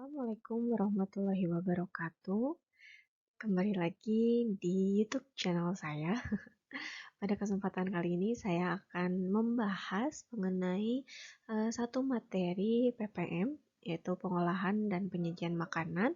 Assalamualaikum warahmatullahi wabarakatuh. Kembali lagi di YouTube channel saya. Pada kesempatan kali ini saya akan membahas mengenai satu materi PPM, yaitu pengolahan dan penyajian makanan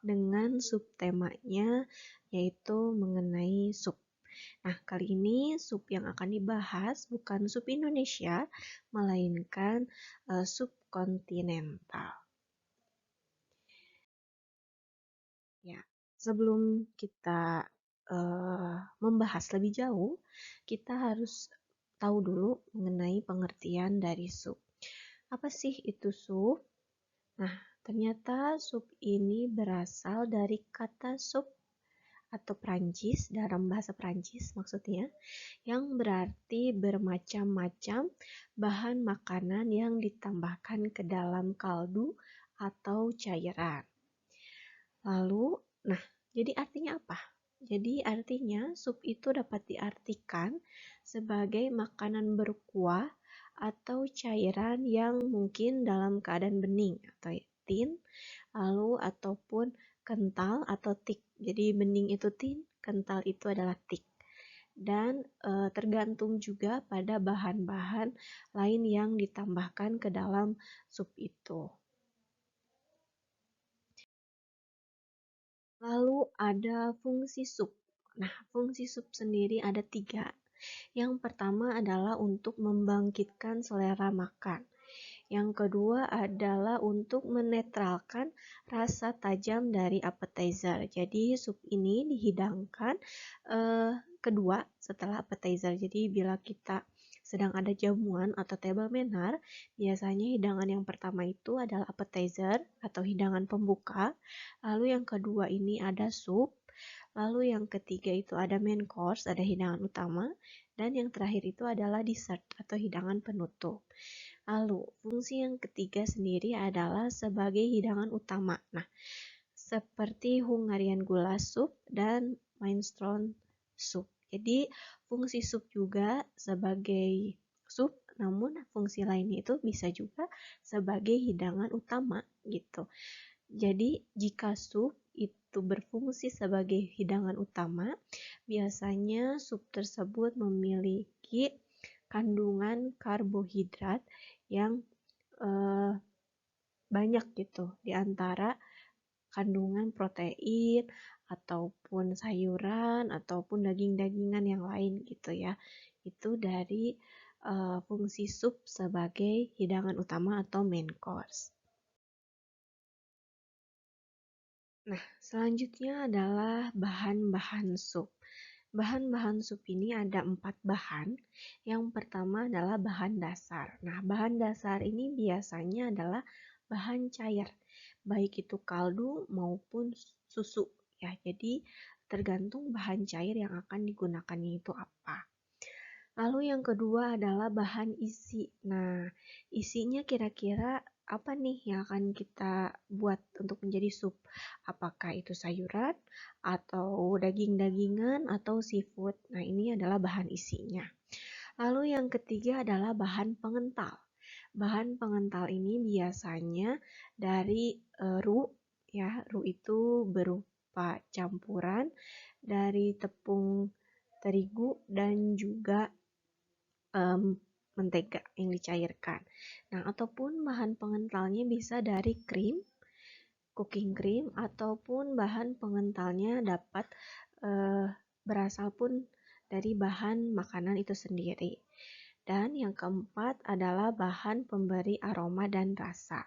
dengan subtemanya yaitu mengenai sup. Nah, kali ini sup yang akan dibahas bukan sup Indonesia, melainkan sup kontinental. Ya, sebelum kita membahas lebih jauh, kita harus tahu dulu mengenai pengertian dari sup. Apa sih itu sup? Nah, ternyata sup ini berasal dari kata sup atau Prancis, dalam bahasa Prancis maksudnya, yang berarti bermacam-macam bahan makanan yang ditambahkan ke dalam kaldu atau cairan. Lalu, nah, jadi artinya apa? Jadi artinya sup itu dapat diartikan sebagai makanan berkuah atau cairan yang mungkin dalam keadaan bening atau tin, lalu ataupun kental atau thick. Jadi bening itu tin, kental itu adalah thick. Dan tergantung juga pada bahan-bahan lain yang ditambahkan ke dalam sup itu. Lalu ada fungsi sup. Nah, fungsi sup sendiri ada 3. Yang pertama adalah untuk membangkitkan selera makan. Yang kedua adalah untuk menetralkan rasa tajam dari appetizer. Jadi sup ini dihidangkan kedua setelah appetizer. Jadi bila kita sedang ada jamuan atau table manner, biasanya hidangan yang pertama itu adalah appetizer atau hidangan pembuka. Lalu yang kedua ini ada sup. Lalu yang ketiga itu ada main course, ada hidangan utama. Dan yang terakhir itu adalah dessert atau hidangan penutup. Lalu, fungsi yang ketiga sendiri adalah sebagai hidangan utama. Nah, seperti Hungarian goulash soup dan minestrone soup. Jadi, fungsi sup juga sebagai sup, namun fungsi lainnya itu bisa juga sebagai hidangan utama gitu. Jadi, jika sup itu berfungsi sebagai hidangan utama, biasanya sup tersebut memiliki kandungan karbohidrat yang banyak gitu, di antara kandungan protein ataupun sayuran ataupun daging-dagingan yang lain gitu ya. Itu dari fungsi sup sebagai hidangan utama atau main course. Nah, selanjutnya adalah bahan-bahan sup. Bahan-bahan sup ini ada 4 bahan. Yang pertama adalah bahan dasar. Nah, bahan dasar ini biasanya adalah bahan cair, baik itu kaldu maupun susu ya. Jadi tergantung bahan cair yang akan digunakannya itu apa. Lalu yang kedua adalah bahan isi. Nah, isinya kira-kira apa nih yang akan kita buat untuk menjadi sup? Apakah itu sayuran atau daging-dagingan atau seafood? Nah, ini adalah bahan isinya. Lalu yang ketiga adalah bahan pengental. Bahan pengental ini biasanya dari roux ya. Roux itu berupa campuran dari tepung terigu dan juga mentega yang dicairkan. Nah, ataupun bahan pengentalnya bisa dari krim, cooking cream, ataupun bahan pengentalnya dapat berasal pun dari bahan makanan itu sendiri. Dan yang keempat adalah bahan pemberi aroma dan rasa.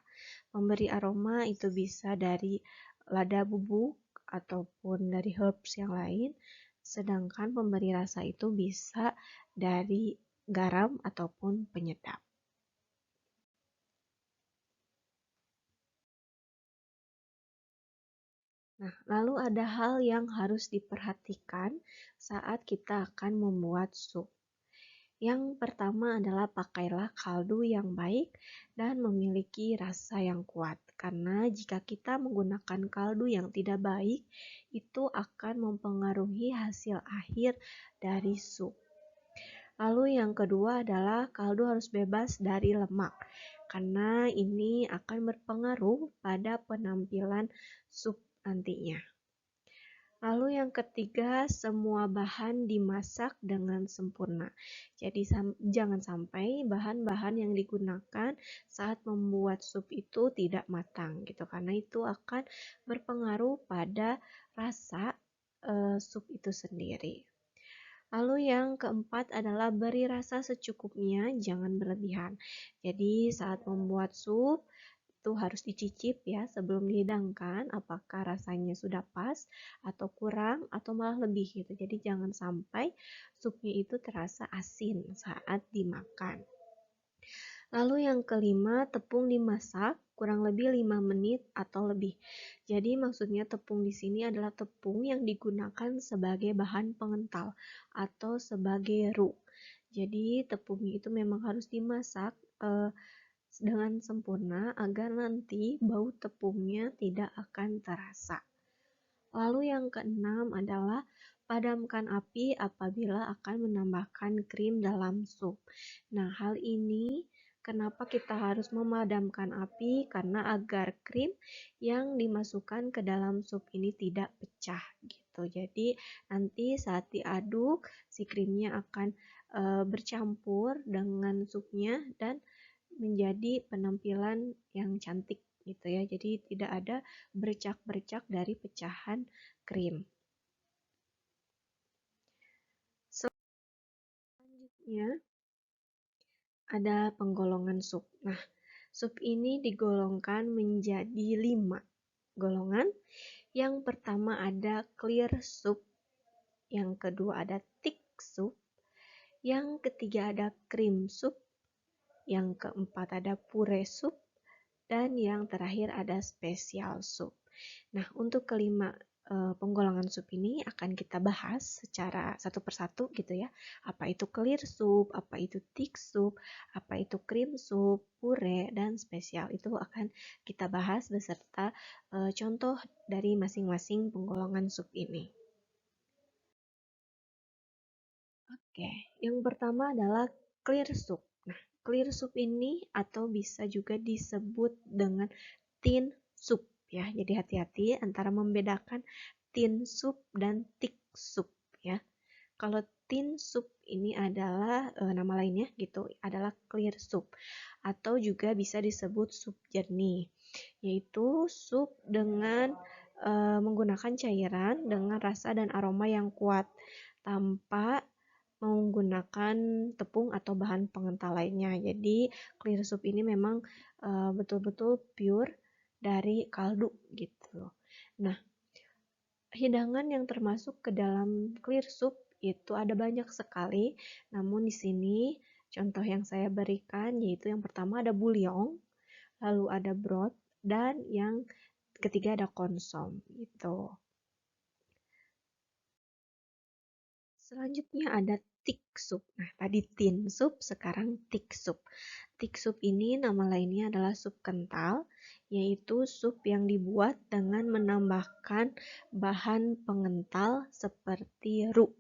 Pemberi aroma itu bisa dari lada bubuk ataupun dari herbs yang lain, sedangkan pemberi rasa itu bisa dari garam ataupun penyedap. Nah, lalu ada hal yang harus diperhatikan saat kita akan membuat sup. Yang pertama adalah pakailah kaldu yang baik dan memiliki rasa yang kuat. Karena jika kita menggunakan kaldu yang tidak baik, itu akan mempengaruhi hasil akhir dari sup. Lalu yang kedua adalah kaldu harus bebas dari lemak, karena ini akan berpengaruh pada penampilan sup nantinya. Lalu yang ketiga, semua bahan dimasak dengan sempurna. Jadi jangan sampai bahan-bahan yang digunakan saat membuat sup itu tidak matang gitu, karena itu akan berpengaruh pada rasa sup itu sendiri. Lalu yang keempat adalah beri rasa secukupnya, jangan berlebihan. Jadi saat membuat sup itu harus dicicip ya sebelum dihidangkan apakah rasanya sudah pas atau kurang atau malah lebih gitu. Jadi jangan sampai supnya itu terasa asin saat dimakan. Lalu yang kelima, tepung dimasak kurang lebih 5 menit atau lebih. Jadi maksudnya tepung di sini adalah tepung yang digunakan sebagai bahan pengental atau sebagai roux. Jadi tepungnya itu memang harus dimasak dengan sempurna agar nanti bau tepungnya tidak akan terasa. Lalu yang keenam adalah padamkan api apabila akan menambahkan krim dalam sup. Nah, hal ini kenapa kita harus memadamkan api? Karena agar krim yang dimasukkan ke dalam sup ini tidak pecah gitu. Jadi nanti saat diaduk si krimnya akan bercampur dengan supnya dan menjadi penampilan yang cantik gitu ya. Jadi tidak ada bercak-bercak dari pecahan krim. Selanjutnya ada penggolongan sup. Nah, sup ini digolongkan menjadi 5 golongan. Yang pertama ada clear soup, yang kedua ada thick soup, yang ketiga ada cream soup, yang keempat ada puree soup, dan yang terakhir ada special soup. Nah, untuk kelima penggolongan sup ini akan kita bahas secara satu persatu gitu ya. Apa itu clear soup, apa itu thick soup, apa itu cream soup, puree, dan spesial. Itu akan kita bahas beserta contoh dari masing-masing penggolongan sup ini. Oke, yang pertama adalah clear soup. Nah, clear soup ini atau bisa juga disebut dengan tin soup ya. Jadi hati-hati antara membedakan tin soup dan thick soup ya. Kalau tin soup ini adalah nama lainnya gitu, adalah clear soup atau juga bisa disebut sup jernih, yaitu sup dengan menggunakan cairan dengan rasa dan aroma yang kuat tanpa menggunakan tepung atau bahan pengental lainnya. Jadi clear soup ini memang betul-betul pure dari kaldu gitu. Nah, hidangan yang termasuk ke dalam clear soup itu ada banyak sekali. Namun di sini contoh yang saya berikan yaitu yang pertama ada bouillon, lalu ada broth, dan yang ketiga ada konsom gitu. Selanjutnya ada thick soup. Nah, tadi tin soup, sekarang thick soup. Thick soup ini nama lainnya adalah sup kental, yaitu sup yang dibuat dengan menambahkan bahan pengental seperti roux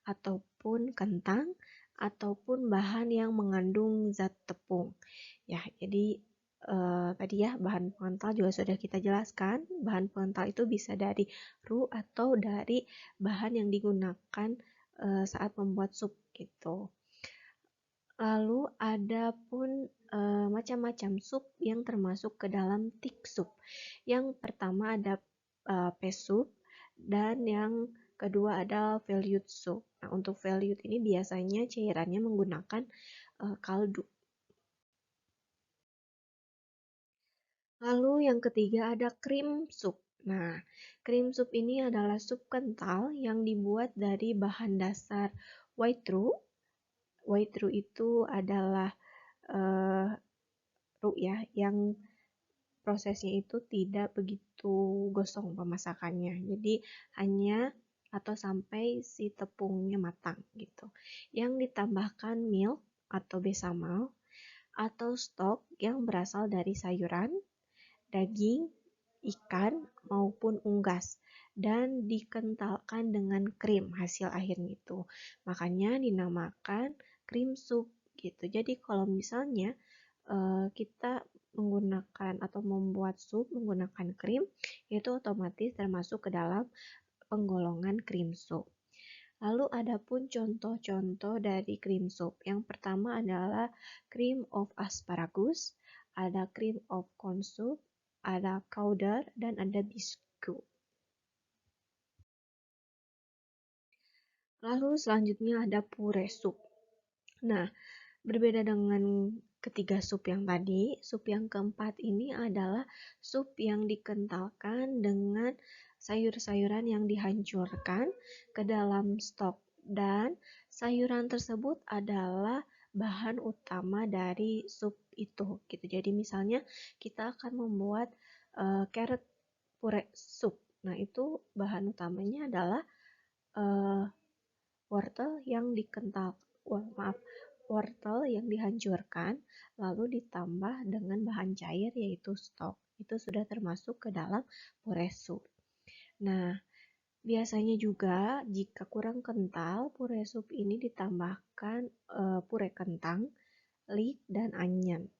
ataupun kentang ataupun bahan yang mengandung zat tepung. Ya, jadi tadi ya bahan pengental juga sudah kita jelaskan. Bahan pengental itu bisa dari roux atau dari bahan yang digunakan saat membuat sup gitu. Lalu ada pun macam-macam sup yang termasuk ke dalam thick soup. Yang pertama ada paste soup dan yang kedua ada velouté soup. Nah, untuk velouté ini biasanya cairannya menggunakan kaldu. Lalu yang ketiga ada cream soup. Nah, cream soup ini adalah sup kental yang dibuat dari bahan dasar white roux. White roux itu adalah roux ya, yang prosesnya itu tidak begitu gosong pemasakannya. Jadi hanya atau sampai si tepungnya matang gitu. Yang ditambahkan milk atau besamel atau stok yang berasal dari sayuran, daging, ikan, maupun unggas dan dikentalkan dengan krim hasil akhirnya itu. Makanya dinamakan cream soup gitu. Jadi kalau misalnya kita menggunakan atau membuat sup menggunakan krim, itu otomatis termasuk ke dalam penggolongan cream soup. Lalu ada pun contoh-contoh dari cream soup. Yang pertama adalah cream of asparagus, ada cream of corn soup, ada chowder, dan ada biscuit. Lalu selanjutnya ada puree soup. Nah, berbeda dengan ketiga sup yang tadi, sup yang keempat ini adalah sup yang dikentalkan dengan sayur-sayuran yang dihancurkan ke dalam stok, dan sayuran tersebut adalah bahan utama dari sup itu gitu. Jadi misalnya kita akan membuat carrot puree soup. Nah, itu bahan utamanya adalah uh, wortel yang dikental, wortel yang dihancurkan lalu ditambah dengan bahan cair yaitu stok. Itu sudah termasuk ke dalam puree soup. Nah, biasanya juga jika kurang kental, puree soup ini ditambahkan puree kentang, leek, dan onion.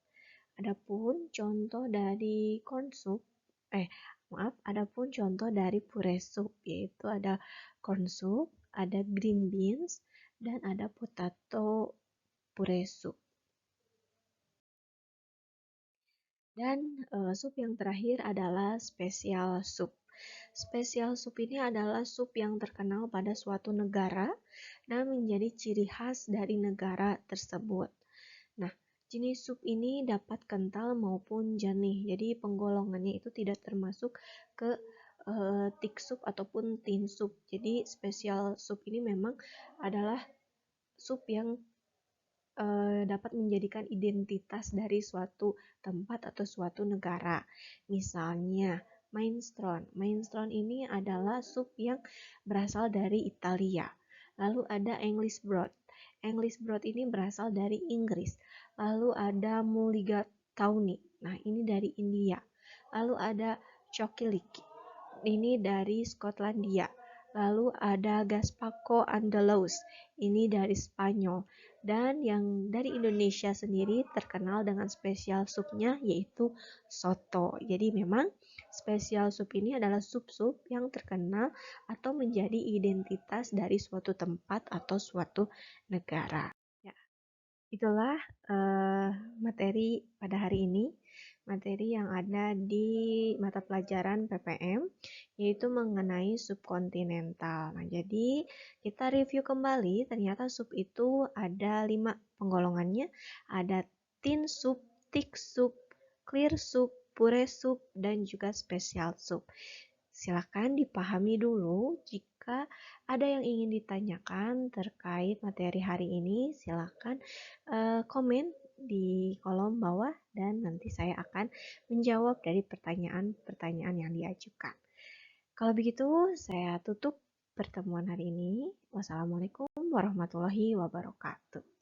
Adapun contoh dari corn soup, adapun contoh dari puree soup yaitu ada corn soup, ada green beans, dan ada potato puree soup. Dan sup yang terakhir adalah special soup. Special soup ini adalah sup yang terkenal pada suatu negara dan menjadi ciri khas dari negara tersebut. Nah, jenis sup ini dapat kental maupun jernih. Jadi penggolongannya itu tidak termasuk ke thick soup ataupun thin soup. Jadi special soup ini memang adalah sup yang dapat menjadikan identitas dari suatu tempat atau suatu negara. Misalnya, minestrone. Minestrone ini adalah sup yang berasal dari Italia. Lalu ada English broth. English broth ini berasal dari Inggris. Lalu ada mulligatawny. Nah, ini dari India. Lalu ada chokiliki. Ini dari Skotlandia. Lalu ada Gaspaco Andalus. Ini dari Spanyol. Dan yang dari Indonesia sendiri terkenal dengan spesial supnya yaitu soto. Jadi memang spesial sup ini adalah sup-sup yang terkenal atau menjadi identitas dari suatu tempat atau suatu negara. Ya, itulah materi pada hari ini. Materi yang ada di mata pelajaran PPM yaitu mengenai subkontinental. Nah, jadi kita review kembali, ternyata sup itu ada 5 penggolongannya. Ada thin soup, thick soup, clear soup, puree soup, dan juga special soup. Silakan dipahami dulu. Jika ada yang ingin ditanyakan terkait materi hari ini, silakan komen di kolom bawah dan nanti saya akan menjawab dari pertanyaan-pertanyaan yang diajukan. Kalau begitu, saya tutup pertemuan hari ini. Wassalamualaikum warahmatullahi wabarakatuh.